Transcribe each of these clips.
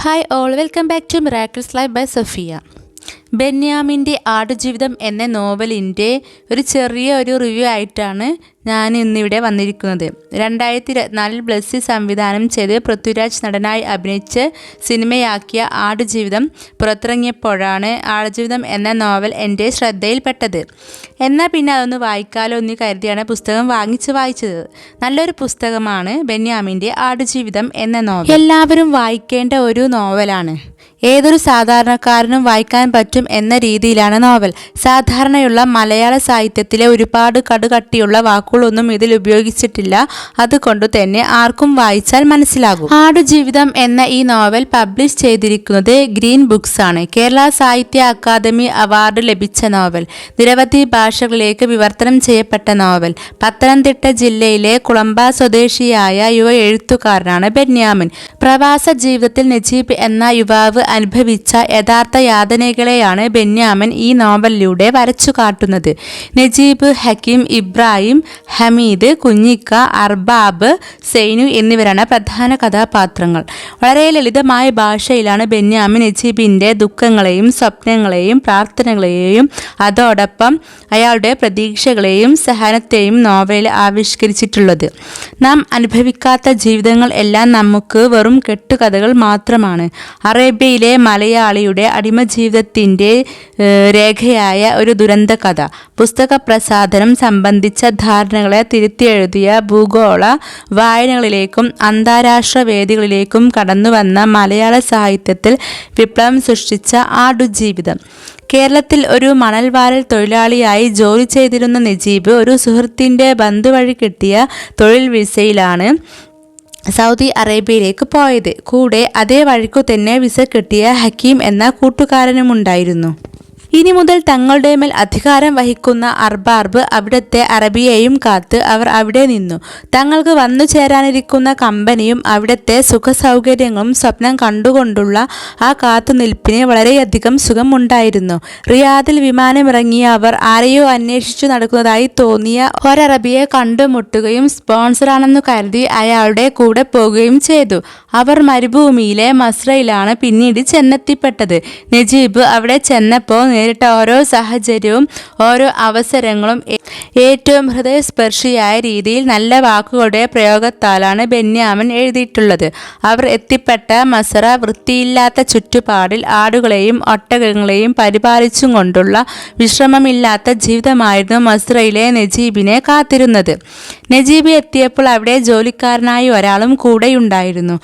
Hi all, welcome back to miracles life by Safiya. ബെന്യാമിൻ്റെ ആടുജീവിതം എന്ന നോവലിൻ്റെ ഒരു ചെറിയ റിവ്യൂ ആയിട്ടാണ് ഞാൻ ഇന്നിവിടെ വന്നിരിക്കുന്നത്. 2024 ബ്ലസ്സി സംവിധാനം ചെയ്ത് പൃഥ്വിരാജ് നടനായി അഭിനയിച്ച് സിനിമയാക്കിയ ആടുജീവിതം പുറത്തിറങ്ങിയപ്പോഴാണ് ആടുജീവിതം എന്ന നോവൽ എൻ്റെ ശ്രദ്ധയിൽപ്പെട്ടത്. എന്നാൽ പിന്നെ അതൊന്ന് വായിക്കാലോ എന്ന് കരുതിയാണ് പുസ്തകം വായിച്ചത്. നല്ലൊരു പുസ്തകമാണ് ബെന്യാമിൻ്റെ ആടുജീവിതം എന്ന നോവൽ. എല്ലാവരും വായിക്കേണ്ട ഒരു നോവലാണ്. ഏതൊരു സാധാരണക്കാരനും വായിക്കാൻ പറ്റും എന്ന രീതിയിലാണ് നോവൽ. സാധാരണയുള്ള മലയാള സാഹിത്യത്തിലെ ഒരുപാട് കടുകട്ടിയുള്ള വാക്കുകളൊന്നും ഇതിൽ ഉപയോഗിച്ചിട്ടില്ല. അതുകൊണ്ട് തന്നെ ആർക്കും വായിച്ചാൽ മനസ്സിലാകും. ആടുജീവിതം എന്ന ഈ നോവൽ പബ്ലിഷ് ചെയ്തിരിക്കുന്നത് ഗ്രീൻ ബുക്സ് ആണ്. കേരള സാഹിത്യ അക്കാദമി അവാർഡ് ലഭിച്ച നോവൽ. നിരവധി ഭാഷകളിലേക്ക് വിവർത്തനം ചെയ്യപ്പെട്ട നോവൽ. പത്തനംതിട്ട ജില്ലയിലെ കുളമ്പ സ്വദേശിയായ യുവ എഴുത്തുകാരനാണ് ബെന്യാമിൻ. പ്രവാസ ജീവിതത്തിൽ നജീബ് എന്ന യുവാവ് അനുഭവിച്ച യഥാർത്ഥ യാതനകളെയാണ് ബെന്യാമിൻ ഈ നോവലിലൂടെ വരച്ചു കാട്ടുന്നത്. നജീബ്, ഹക്കീം, ഇബ്രാഹിം, ഹമീദ്, കുഞ്ഞിക്ക, അർബാബ്, സൈനു എന്നിവരാണ് പ്രധാന കഥാപാത്രങ്ങൾ. വളരെ ലളിതമായ ഭാഷയിലാണ് ബെന്യാമിൻ നജീബിൻ്റെ ദുഃഖങ്ങളെയും സ്വപ്നങ്ങളെയും പ്രാർത്ഥനകളെയും അതോടൊപ്പം അയാളുടെ പ്രതീക്ഷകളെയും സഹനത്തെയും നോവലിൽ ആവിഷ്കരിച്ചിട്ടുള്ളത്. നാം അനുഭവിക്കാത്ത ജീവിതങ്ങൾ എല്ലാം നമുക്ക് വെറും കെട്ടുകഥകൾ മാത്രമാണ്. അറേബ്യയിലെ മലയാളിയുടെ അടിമജീവിതത്തിൻ്റെ രേഖയായ ഒരു ദുരന്ത കഥ. പുസ്തക പ്രസാധനം സംബന്ധിച്ച ധാരണകളെ തിരുത്തിയെഴുതിയ ഭൂഗോള വായനകളിലേക്കും അന്താരാഷ്ട്ര വേദികളിലേക്കും കടന്നുവന്ന മലയാള സാഹിത്യത്തിൽ വിപ്ലവം സൃഷ്ടിച്ച ആടുജീവിതം. കേരളത്തിൽ ഒരു മണൽവാരൽ തൊഴിലാളിയായി ജോലി ചെയ്തിരുന്ന നജീബ് ഒരു സുഹൃത്തിൻ്റെ ബന്ധുവഴി കിട്ടിയ തൊഴിൽ വിസയിലാണ് സൗദി അറേബ്യയിലേക്ക് പോയത്. കൂടെ അതേ വഴിക്കു തന്നെ വിസ കിട്ടിയ ഹക്കീം എന്ന കൂട്ടുകാരനുമുണ്ടായിരുന്നു. ഇനി മുതൽ തങ്ങളുടെ മേൽ അധികാരം വഹിക്കുന്ന അർബാബ് അവിടുത്തെ അറബിയെയും കാത്ത് അവർ അവിടെ നിന്നു. തങ്ങൾക്ക് വന്നു ചേരാനിരിക്കുന്ന കമ്പനിയും അവിടുത്തെ സുഖസൗകര്യങ്ങളും സ്വപ്നം കണ്ടുകൊണ്ടുള്ള ആ കാത്തുനിൽപ്പിന് വളരെയധികം സുഖമുണ്ടായിരുന്നു. റിയാദിൽ വിമാനമിറങ്ങിയ അവർ ആരെയോ അന്വേഷിച്ചു നടക്കുന്നതായി തോന്നിയ ഒരറബിയെ കണ്ടുമുട്ടുകയും സ്പോൺസറാണെന്നു കരുതി അയാളുടെ കൂടെ പോകുകയും ചെയ്തു. അവർ മരുഭൂമിയിലെ മസ്രയിലാണ് പിന്നീട് ചെന്നെത്തിപ്പെട്ടത്. നജീബ് അവിടെ ചെന്നപ്പോൾ നേരിട്ട ഓരോ സാഹചര്യവും ഓരോ അവസരങ്ങളും ഏറ്റവും ഹൃദയസ്പർശിയായ രീതിയിൽ നല്ല വാക്കുകളുടെ പ്രയോഗത്താലാണ് ബെന്യാമിൻ എഴുതിയിട്ടുള്ളത്. അവർ എത്തിപ്പെട്ട മസ്ര വൃത്തിയില്ലാത്ത ചുറ്റുപാടിൽ ആടുകളെയും ഒട്ടകങ്ങളെയും പരിപാലിച്ചും കൊണ്ടുള്ള വിശ്രമമില്ലാത്ത ജീവിതമായിരുന്നു മസ്രയിലെ നജീബിനെ കാത്തിരുന്നത്. നജീബ് എത്തിയപ്പോൾ അവിടെ ജോലിക്കാരനായി ഒരാളും കൂടെയുണ്ടായിരുന്നു.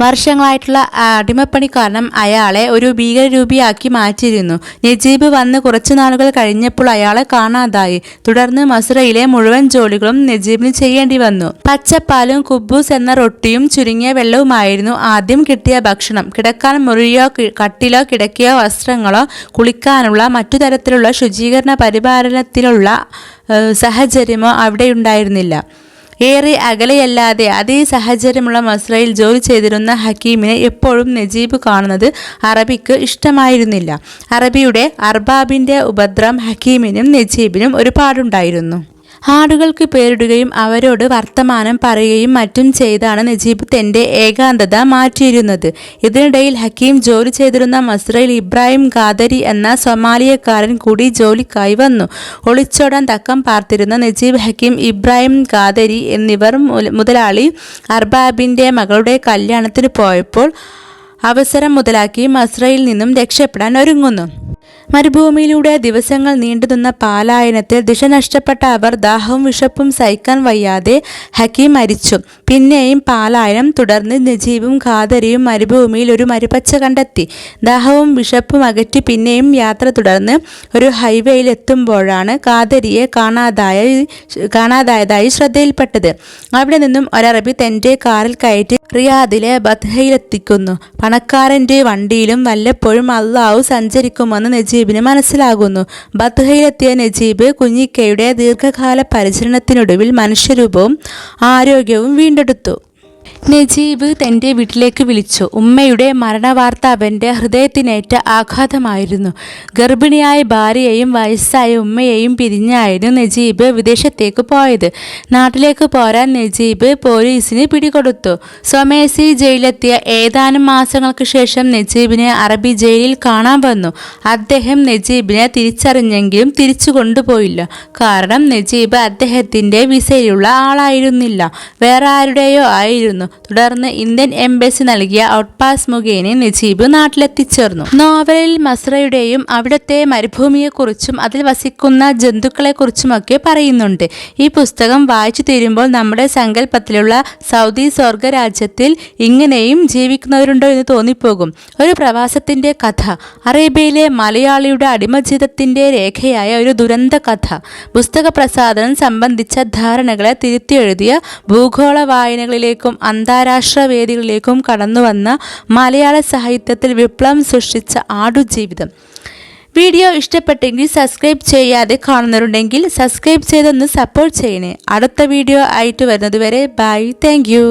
വർഷങ്ങളായിട്ടുള്ള അടിമപ്പണി കാരണം അയാളെ ഒരു ഭീകരരൂപിയാക്കി മാറ്റിയിരുന്നു. നജീബ് വന്ന് കുറച്ചു നാളുകൾ കഴിഞ്ഞപ്പോൾ അയാളെ കാണാതായി. തുടർന്ന് മസ്രയിലെ മുഴുവൻ ജോലികളും നജീബിന് ചെയ്യേണ്ടി വന്നു. പച്ചപ്പാലും കുബൂസ് എന്ന റൊട്ടിയും ചുരുങ്ങിയ വെള്ളവുമായിരുന്നു ആദ്യം കിട്ടിയ ഭക്ഷണം. കിടക്കാൻ മുറിയോ കട്ടിലോ കിടക്കയോ വസ്ത്രങ്ങളോ കുളിക്കാനുള്ള മറ്റു തരത്തിലുള്ള ശുചീകരണ പരിപാലനത്തിലുള്ള സാഹചര്യമോ അവിടെയുണ്ടായിരുന്നില്ല. ഏറെ അകലെയല്ലാതെ അതേ സാഹചര്യമുള്ള മസ്രയിൽ ജോലി ചെയ്തിരുന്ന ഹക്കീമിനെ എപ്പോഴും നജീബ് കാണുന്നത് അറബിക്ക് ഇഷ്ടമായിരുന്നില്ല. അറബിയുടെ അർബാബിൻ്റെ ഉപദ്രവം ഹക്കീമിനും നജീബിനും ഒരുപാടുണ്ടായിരുന്നു. ആടുകൾക്ക് പേരിടുകയും അവരോട് വർത്തമാനം പറയുകയും മറ്റും ചെയ്താണ് നജീബ് തൻ്റെ ഏകാന്തത മാറ്റിയിരുന്നത്. ഇതിനിടയിൽ ഹക്കീം ജോലി ചെയ്തിരുന്ന മസ്രയിൽ ഇബ്രാഹിം ഖാദരി എന്ന സൊമാലിയക്കാരൻ കൂടി ജോലിക്കായി വന്നു. ഒളിച്ചോടാൻ തക്കം പാർത്തിരുന്ന നജീബ്, ഹക്കീം, ഇബ്രാഹിം ഖാദരി എന്നിവർ മുതലാളി അർബാബിൻ്റെ മകളുടെ കല്യാണത്തിന് പോയപ്പോൾ അവസരം മുതലാക്കി മസ്രയിൽ നിന്നും രക്ഷപ്പെടാൻ ഒരുങ്ങുന്നു. മരുഭൂമിയിലൂടെ ദിവസങ്ങൾ നീണ്ടുനിന്ന പാലായനത്തിൽ ദിശ നഷ്ടപ്പെട്ട അവർ ദാഹവും വിശപ്പും സഹിക്കാൻ വയ്യാതെ ഹക്കീം മരിച്ചു. പിന്നെയും പാലായനം തുടർന്ന് നജീബും ഖാദരിയും മരുഭൂമിയിൽ ഒരു മരുപ്പച്ച കണ്ടെത്തി. ദാഹവും വിശപ്പും അകറ്റി പിന്നെയും യാത്ര തുടർന്ന് ഒരു ഹൈവേയിൽ എത്തുമ്പോഴാണ് ഖാദരിയെ കാണാതായതായി ശ്രദ്ധയിൽപ്പെട്ടത്. അവിടെ നിന്നും ഒരറബി തൻ്റെ കാറിൽ കയറ്റി റിയാദിലെ ബത്ഹയിലെത്തിക്കുന്നു. പണക്കാരൻ്റെ വണ്ടിയിലും വല്ലപ്പോഴും അള്ളാഹു സഞ്ചരിക്കുമെന്ന് നജീബിന് മനസ്സിലാകുന്നു. ബത്ഹയിലെത്തിയ നജീബ് കുഞ്ഞിക്കയുടെ ദീർഘകാല പരിചരണത്തിനൊടുവിൽ മനുഷ്യരൂപവും ആരോഗ്യവും വീണ്ടെടുത്തു. നജീബ് തൻ്റെ വീട്ടിലേക്ക് വിളിച്ചു. ഉമ്മയുടെ മരണവാർത്ത അവൻ്റെ ഹൃദയത്തിനേറ്റ ആഘാതമായിരുന്നു. ഗർഭിണിയായ ഭാര്യയെയും വയസ്സായ ഉമ്മയെയും പിരിഞ്ഞായിരുന്നു നജീബ് വിദേശത്തേക്ക് പോയത്. നാട്ടിലേക്ക് പോരാൻ നജീബ് പോലീസിന് പിടികൊടുത്തു. സ്വമേസി ജയിലെത്തിയ ഏതാനും മാസങ്ങൾക്ക് ശേഷം നജീബിനെ അറബി ജയിലിൽ കാണാൻ വന്നു. അദ്ദേഹം നജീബിനെ തിരിച്ചറിഞ്ഞെങ്കിലും തിരിച്ചു കൊണ്ടുപോയില്ല. കാരണം നജീബ് അദ്ദേഹത്തിൻ്റെ വിസയിലുള്ള ആളായിരുന്നില്ല, വേറെ ആരുടെയോ ആയിരുന്നു. തുടർന്ന് ഇന്ത്യൻ എംബസി നൽകിയ ഔട്ട് പാസ് മുഖേന നജീബ് നാട്ടിലെത്തിച്ചേർന്നു. നോവലിൽ മസ്രയുടെയും അവിടുത്തെ മരുഭൂമിയെക്കുറിച്ചും അതിൽ വസിക്കുന്ന ജന്തുക്കളെക്കുറിച്ചുമൊക്കെ പറയുന്നുണ്ട്. ഈ പുസ്തകം വായിച്ചു തീരുമ്പോൾ നമ്മുടെ സങ്കല്പത്തിലുള്ള സൗദി സ്വർഗരാജ്യത്തിൽ ഇങ്ങനെയും ജീവിക്കുന്നവരുണ്ടോ എന്ന് തോന്നിപ്പോകും. ഒരു പ്രവാസത്തിൻ്റെ കഥ, അറേബ്യയിലെ മലയാളിയുടെ അടിമജീവിതത്തിൻ്റെ രേഖയായ ഒരു ദുരന്ത കഥ. പുസ്തക പ്രസാധനം സംബന്ധിച്ച ധാരണകളെ തിരുത്തിയെഴുതിയ ഭൂഗോള വായനകളിലേക്കും അന്താരാഷ്ട്ര വേദികളിലേക്കും കടന്നുവന്ന മലയാള സാഹിത്യത്തിൽ വിപ്ലവം സൃഷ്ടിച്ച ആടുജീവിതം. വീഡിയോ ഇഷ്ടപ്പെട്ടെങ്കിൽ സബ്സ്ക്രൈബ് ചെയ്യാതെ കാണുന്നവരുണ്ടെങ്കിൽ സബ്സ്ക്രൈബ് ചെയ്തൊന്ന് സപ്പോർട്ട് ചെയ്യണേ. അടുത്ത വീഡിയോ ആയിട്ട് വരുന്നത് വരെ ബൈ, താങ്ക് യു.